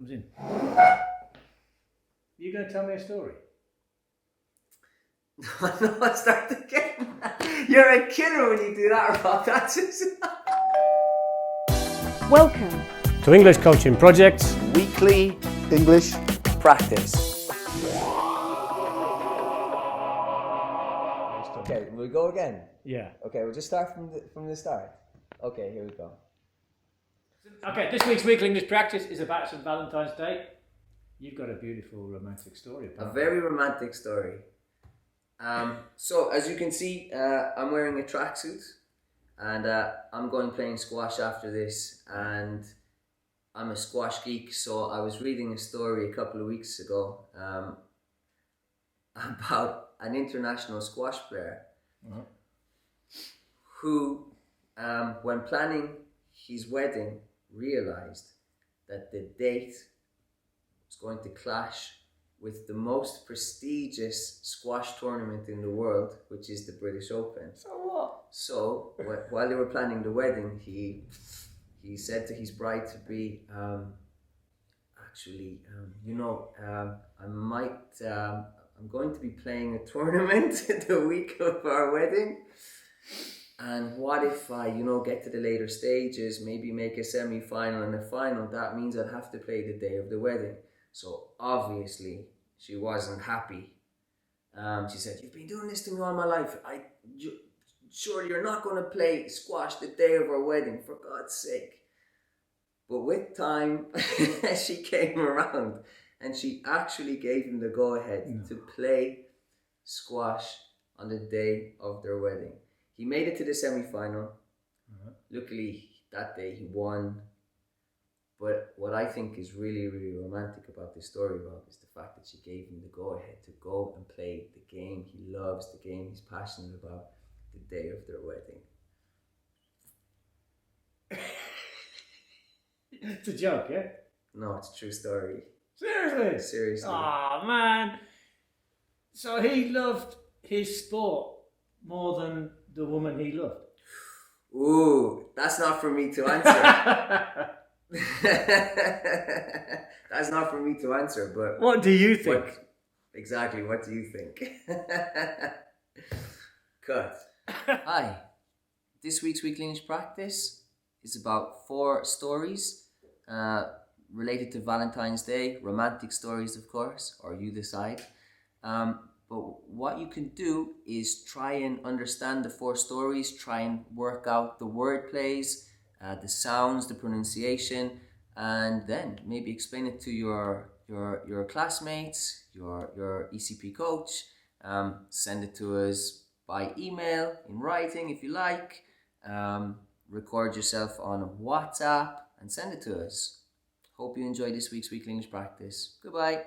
Comes in. You going to tell me a story? No, I start again. You're a killer when you do that, Rob. That's just... Welcome To English Coaching Projects. Weekly English practice. Okay, we'll go again. Yeah. Okay, we'll just start from the start. Okay, here we go. Okay, this week's Weekly English Practice is about St. Valentine's Day. You've got a beautiful romantic story. A very romantic story. So, as you can see, I'm wearing a tracksuit and I'm going playing squash after this, and I'm a squash geek, so I was reading a story a couple of weeks ago about an international squash player who, when planning his wedding, realized that the date was going to clash with the most prestigious squash tournament in the world, which is the British Open. So what? So while they were planning the wedding, he said to his bride-to-be, I'm going to be playing a tournament the week of our wedding. And what if I, get to the later stages, maybe make a semi-final and a final? That means I'd have to play the day of the wedding. So obviously she wasn't happy. She said, "You've been doing this to me all my life. Surely you're not going to play squash the day of our wedding, for God's sake." But with time, she came around and she actually gave him the go-ahead to play squash on the day of their wedding. He made it to the semi-final. Luckily, that day he won. But what I think is really, really romantic about this story, Rob, is the fact that she gave him the go-ahead to go and play the game he loves, the game he's passionate about, the day of their wedding. It's a joke, yeah? No, it's a true story. Seriously? Seriously. Oh, man. So he loved his sport more than the woman he loved? Ooh, that's not for me to answer. That's not for me to answer, but what do you think? Exactly, what do you think? Cut. Hi. This week's Weekly English Practice is about 4 stories related to Valentine's Day, romantic stories, of course, or you decide. But what you can do is try and understand the 4 stories, try and work out the word plays, the sounds, the pronunciation, and then maybe explain it to your classmates, your ECP coach. Send it to us by email, in writing if you like. Record yourself on WhatsApp and send it to us. Hope you enjoyed this week's Weekly English Practice. Goodbye.